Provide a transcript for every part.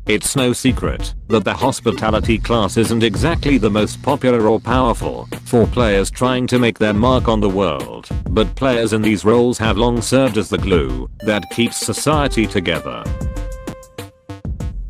It's no secret that the hospitality class isn't exactly the most popular or powerful for players trying to make their mark on the world, but players in these roles have long served as the glue that keeps society together.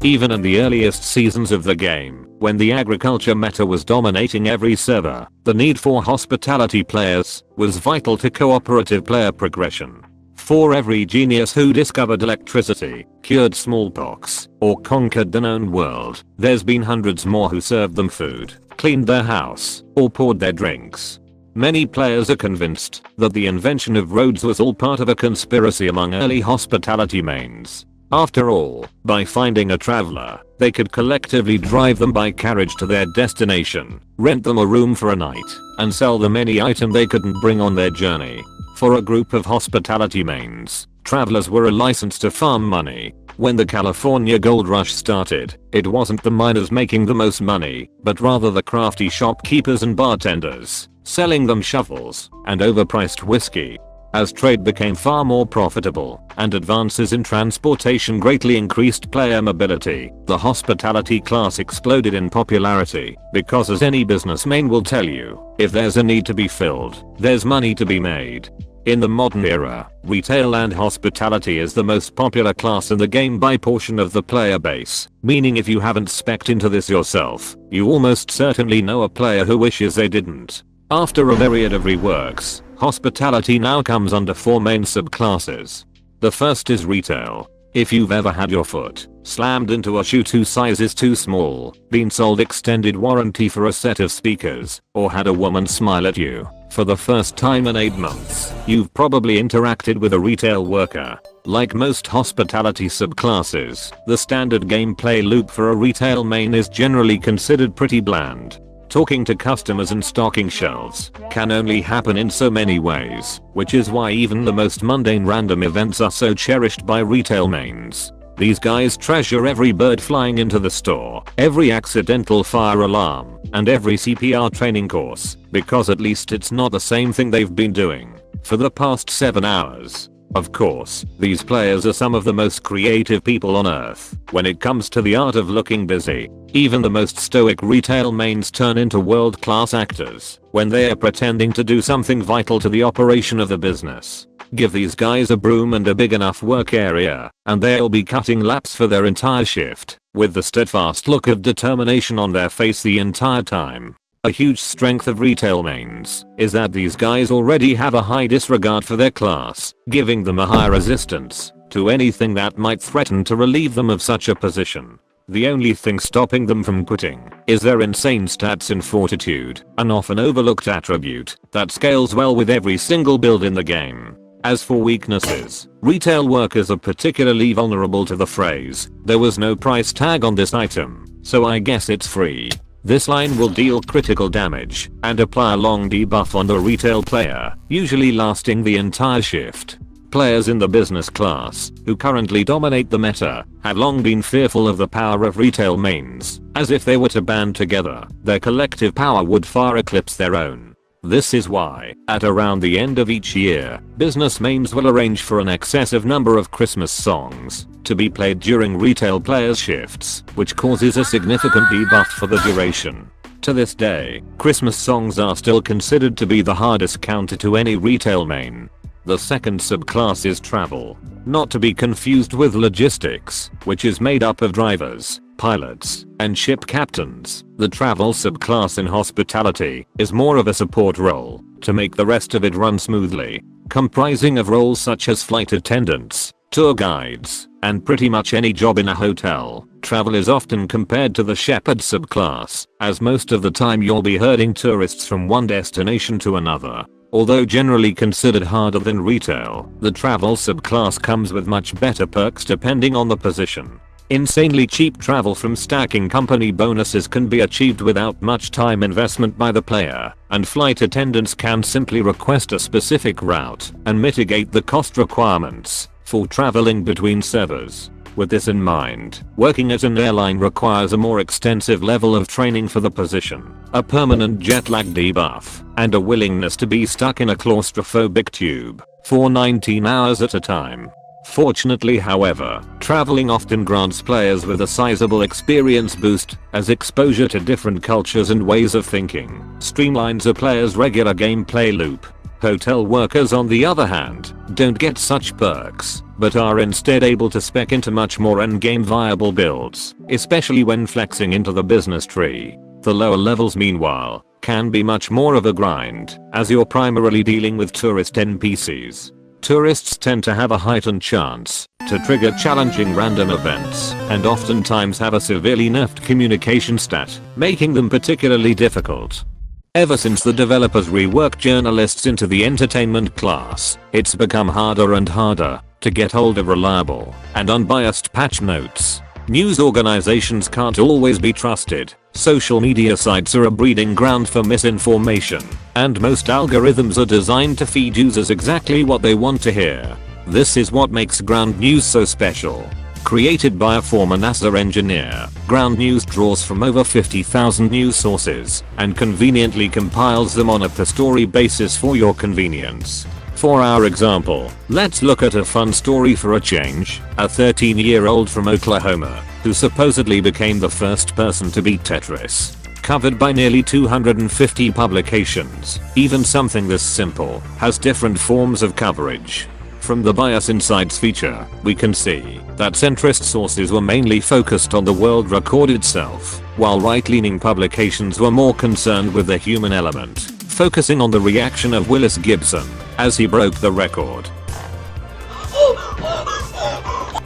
Even in the earliest seasons of the game, when the agriculture meta was dominating every server, the need for hospitality players was vital to cooperative player progression. For every genius who discovered electricity, cured smallpox, or conquered the known world, there's been hundreds more who served them food, cleaned their house, or poured their drinks. Many players are convinced that the invention of roads was all part of a conspiracy among early hospitality mains. After all, by finding a traveler, they could collectively drive them by carriage to their destination, rent them a room for a night, and sell them any item they couldn't bring on their journey. For a group of hospitality mains, travelers were a license to farm money. When the California gold rush started, it wasn't the miners making the most money, but rather the crafty shopkeepers and bartenders, selling them shovels and overpriced whiskey. As trade became far more profitable and advances in transportation greatly increased player mobility, the hospitality class exploded in popularity because, as any businessman will tell you, if there's a need to be filled, there's money to be made. In the modern era, retail and hospitality is the most popular class in the game by portion of the player base, meaning if you haven't specced into this yourself, you almost certainly know a player who wishes they didn't. After a myriad of reworks, hospitality now comes under 4 main subclasses. The first is retail. If you've ever had your foot slammed into a shoe 2 sizes too small, been sold extended warranty for a set of speakers, or had a woman smile at you for the first time in 8 months, you've probably interacted with a retail worker. Like most hospitality subclasses, the standard gameplay loop for a retail main is generally considered pretty bland. Talking to customers and stocking shelves can only happen in so many ways, which is why even the most mundane random events are so cherished by retail mains. These guys treasure every bird flying into the store, every accidental fire alarm, and every CPR training course, because at least it's not the same thing they've been doing for the past 7 hours. Of course, these players are some of the most creative people on earth when it comes to the art of looking busy. Even the most stoic retail mains turn into world-class actors when they are pretending to do something vital to the operation of the business. Give these guys a broom and a big enough work area, and they'll be cutting laps for their entire shift, with the steadfast look of determination on their face the entire time. A huge strength of retail mains is that these guys already have a high disregard for their class, giving them a high resistance to anything that might threaten to relieve them of such a position. The only thing stopping them from quitting is their insane stats in fortitude, an often overlooked attribute that scales well with every single build in the game. As for weaknesses, retail workers are particularly vulnerable to the phrase, "There was no price tag on this item, so I guess it's free." This line will deal critical damage and apply a long debuff on the retail player, usually lasting the entire shift. Players in the business class, who currently dominate the meta, have long been fearful of the power of retail mains, as if they were to band together, their collective power would far eclipse their own. This is why, at around the end of each year, business mains will arrange for an excessive number of Christmas songs to be played during retail players' shifts, which causes a significant debuff for the duration. To this day, Christmas songs are still considered to be the hardest counter to any retail main. The second subclass is travel, not to be confused with logistics, which is made up of drivers, pilots, and ship captains. The travel subclass in hospitality is more of a support role to make the rest of it run smoothly, comprising of roles such as flight attendants, tour guides, and pretty much any job in a hotel. Travel is often compared to the shepherd subclass, as most of the time you'll be herding tourists from one destination to another. Although generally considered harder than retail, the travel subclass comes with much better perks depending on the position. Insanely cheap travel from stacking company bonuses can be achieved without much time investment by the player, and flight attendants can simply request a specific route and mitigate the cost requirements for traveling between servers. With this in mind, working at an airline requires a more extensive level of training for the position, a permanent jet lag debuff, and a willingness to be stuck in a claustrophobic tube for 19 hours at a time. Fortunately, however, traveling often grants players with a sizable experience boost, as exposure to different cultures and ways of thinking streamlines a player's regular gameplay loop. Hotel workers, on the other hand, don't get such perks, but are instead able to spec into much more endgame viable builds, especially when flexing into the business tree. The lower levels, meanwhile, can be much more of a grind, as you're primarily dealing with tourist NPCs. Tourists tend to have a heightened chance to trigger challenging random events, and oftentimes have a severely nerfed communication stat, making them particularly difficult. Ever since the developers reworked journalists into the entertainment class, it's become harder and harder to get hold of reliable and unbiased patch notes. News organizations can't always be trusted. Social media sites are a breeding ground for misinformation, and most algorithms are designed to feed users exactly what they want to hear. This is what makes ground news so special. Created by a former NASA engineer, Ground News draws from over 50,000 news sources and conveniently compiles them on a per story basis for your convenience. For our example, let's look at a fun story for a change. A 13-year-old from Oklahoma, who supposedly became the first person to beat Tetris. Covered by nearly 250 publications, even something this simple has different forms of coverage. From the Bias Insights feature, we can see that centrist sources were mainly focused on the world record itself, while right-leaning publications were more concerned with the human element, focusing on the reaction of Willis Gibson as he broke the record.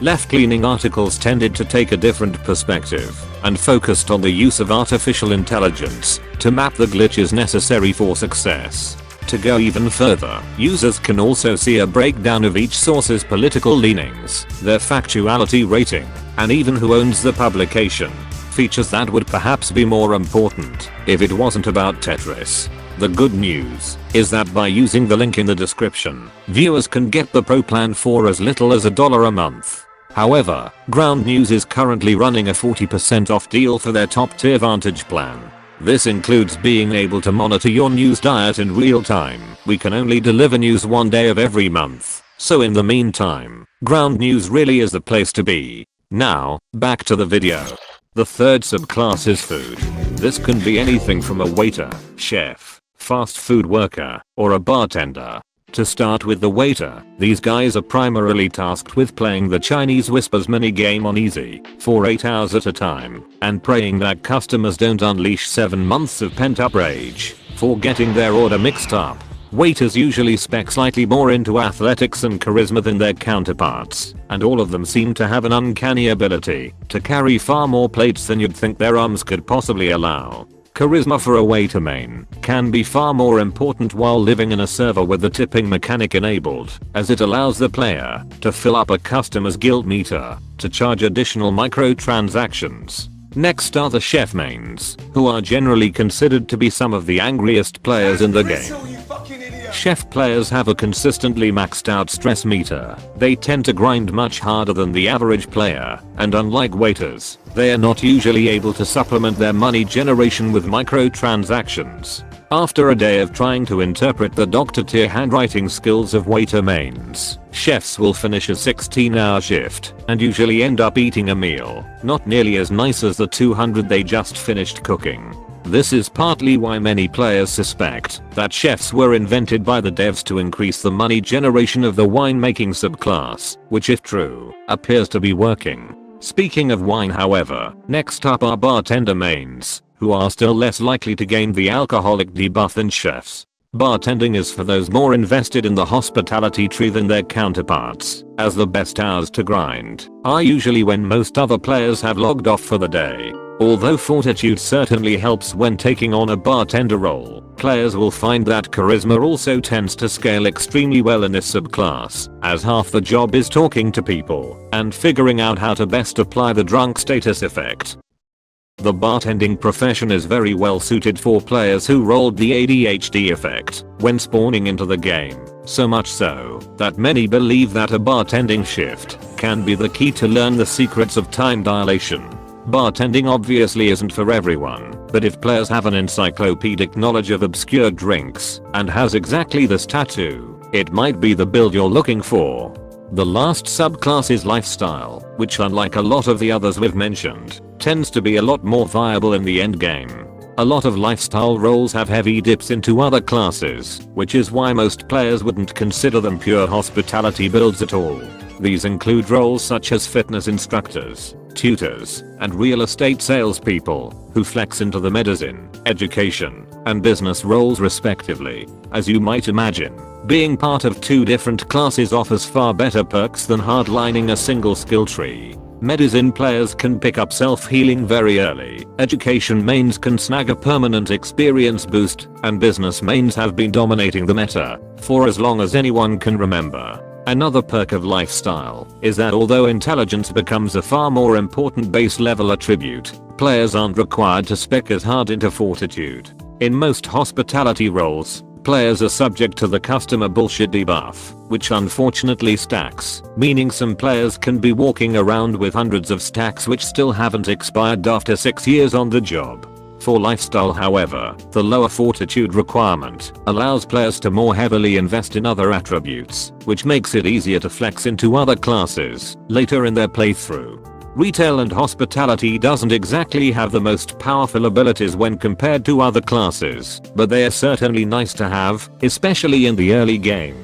Left-leaning articles tended to take a different perspective and focused on the use of artificial intelligence to map the glitches necessary for success. To go even further, users can also see a breakdown of each source's political leanings, their factuality rating, and even who owns the publication. Features that would perhaps be more important if it wasn't about Tetris. The good news is that by using the link in the description, viewers can get the Pro plan for as little as $1 a month. However, Ground News is currently running a 40% off deal for their top tier Vantage plan. This includes being able to monitor your news diet in real time. We can only deliver news one day of every month, so in the meantime, Ground News really is the place to be. Now, back to the video. The third subclass is food. This can be anything from a waiter, chef, fast food worker, or a bartender. To start with the waiter, these guys are primarily tasked with playing the Chinese Whispers minigame on easy for 8 hours at a time, and praying that customers don't unleash 7 months of pent-up rage for getting their order mixed up. Waiters usually spec slightly more into athletics and charisma than their counterparts, and all of them seem to have an uncanny ability to carry far more plates than you'd think their arms could possibly allow. Charisma for a waiter main can be far more important while living in a server with the tipping mechanic enabled, as it allows the player to fill up a customer's guild meter to charge additional microtransactions. Next are the chef mains, who are generally considered to be some of the angriest players in the game. Chef players have a consistently maxed out stress meter. They tend to grind much harder than the average player, and unlike waiters, they are not usually able to supplement their money generation with microtransactions. After a day of trying to interpret the doctor tier handwriting skills of waiter mains, chefs will finish a 16-hour shift and usually end up eating a meal not nearly as nice as the 200 they just finished cooking. This is partly why many players suspect that chefs were invented by the devs to increase the money generation of the winemaking subclass, which, if true, appears to be working. Speaking of wine, however, next up are bartender mains, who are still less likely to gain the alcoholic debuff than chefs. Bartending is for those more invested in the hospitality tree than their counterparts, as the best hours to grind are usually when most other players have logged off for the day. Although fortitude certainly helps when taking on a bartender role, players will find that charisma also tends to scale extremely well in this subclass, as half the job is talking to people and figuring out how to best apply the drunk status effect. The bartending profession is very well suited for players who rolled the ADHD effect when spawning into the game, so much so that many believe that a bartending shift can be the key to learn the secrets of time dilation. Bartending obviously isn't for everyone, but if players have an encyclopedic knowledge of obscure drinks and has exactly this tattoo, it might be the build you're looking for. The last subclass is lifestyle, which unlike a lot of the others we've mentioned, tends to be a lot more viable in the endgame. A lot of lifestyle roles have heavy dips into other classes, which is why most players wouldn't consider them pure hospitality builds at all. These include roles such as fitness instructors, tutors, and real estate salespeople, who flex into the medicine, education, and business roles respectively. As you might imagine, being part of two different classes offers far better perks than hardlining a single skill tree. Medicine players can pick up self-healing very early, education mains can snag a permanent experience boost, and business mains have been dominating the meta for as long as anyone can remember. Another perk of lifestyle is that although intelligence becomes a far more important base level attribute, players aren't required to spec as hard into fortitude. In most hospitality roles, players are subject to the customer bullshit debuff, which unfortunately stacks, meaning some players can be walking around with hundreds of stacks which still haven't expired after 6 years on the job. For lifestyle, however, the lower fortitude requirement allows players to more heavily invest in other attributes, which makes it easier to flex into other classes later in their playthrough. Retail and hospitality doesn't exactly have the most powerful abilities when compared to other classes, but they are certainly nice to have, especially in the early game.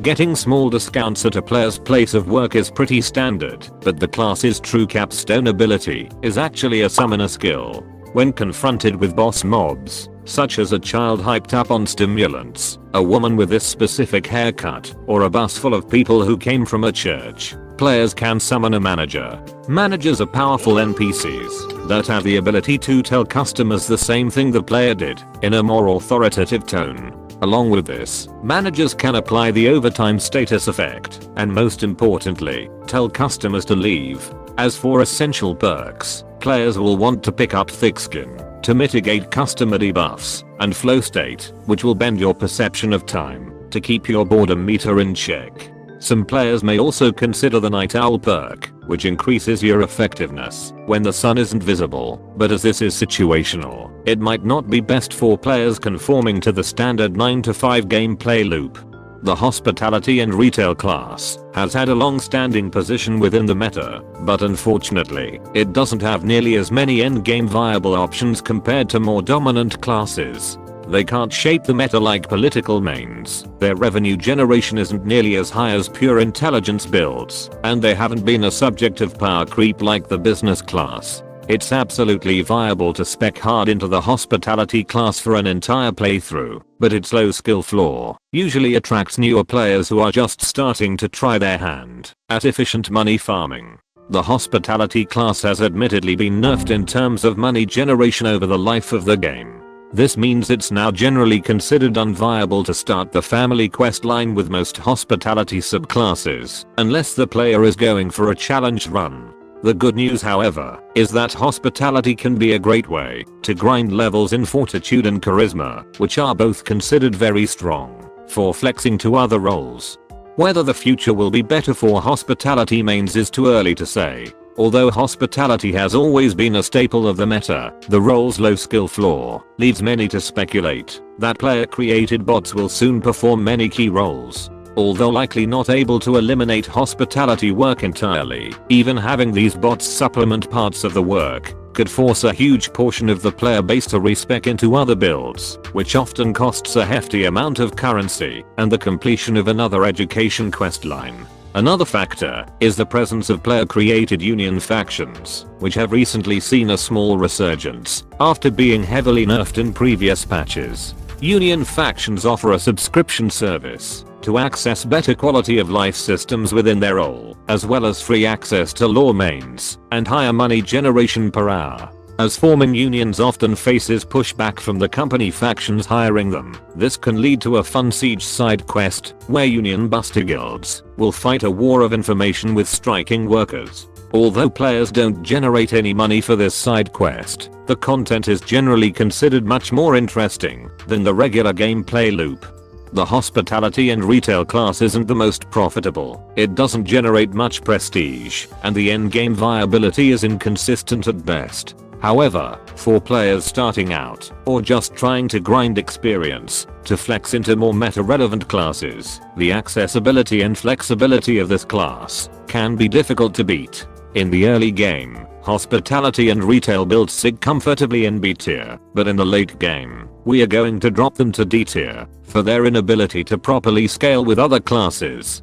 Getting small discounts at a player's place of work is pretty standard, but the class's true capstone ability is actually a summoner skill. When confronted with boss mobs, such as a child hyped up on stimulants, a woman with this specific haircut, or a bus full of people who came from a church, players can summon a manager. Managers are powerful NPCs that have the ability to tell customers the same thing the player did, in a more authoritative tone. Along with this, managers can apply the overtime status effect, and most importantly, tell customers to leave. As for essential perks, players will want to pick up thick skin to mitigate customer debuffs, and flow state, which will bend your perception of time to keep your boredom meter in check. Some players may also consider the Night Owl perk, which increases your effectiveness when the sun isn't visible, but as this is situational, it might not be best for players conforming to the standard 9 to 5 gameplay loop. The hospitality and retail class has had a long-standing position within the meta, but unfortunately, it doesn't have nearly as many endgame viable options compared to more dominant classes. They can't shape the meta like political mains, their revenue generation isn't nearly as high as pure intelligence builds, and they haven't been a subject of power creep like the business class. It's absolutely viable to spec hard into the hospitality class for an entire playthrough, but its low skill floor usually attracts newer players who are just starting to try their hand at efficient money farming. The hospitality class has admittedly been nerfed in terms of money generation over the life of the game. This means it's now generally considered unviable to start the family quest line with most hospitality subclasses, unless the player is going for a challenge run. The good news, however, is that hospitality can be a great way to grind levels in fortitude and charisma, which are both considered very strong for flexing to other roles. Whether the future will be better for hospitality mains is too early to say. Although hospitality has always been a staple of the meta, the role's low skill floor leads many to speculate that player-created bots will soon perform many key roles. Although likely not able to eliminate hospitality work entirely, even having these bots supplement parts of the work could force a huge portion of the player base to respec into other builds, which often costs a hefty amount of currency and the completion of another education quest line. Another factor is the presence of player-created union factions, which have recently seen a small resurgence after being heavily nerfed in previous patches. Union factions offer a subscription service to access better quality of life systems within their role, as well as free access to lore mains and higher money generation per hour. As forming unions often faces pushback from the company factions hiring them, this can lead to a fun siege side quest where union buster guilds will fight a war of information with striking workers. Although players don't generate any money for this side quest, the content is generally considered much more interesting than the regular gameplay loop. The hospitality and retail class isn't the most profitable, it doesn't generate much prestige, and the endgame viability is inconsistent at best. However, for players starting out, or just trying to grind experience, to flex into more meta-relevant classes, the accessibility and flexibility of this class can be difficult to beat. In the early game, hospitality and retail build sig comfortably in B tier, but in the late game, we are going to drop them to D tier, for their inability to properly scale with other classes.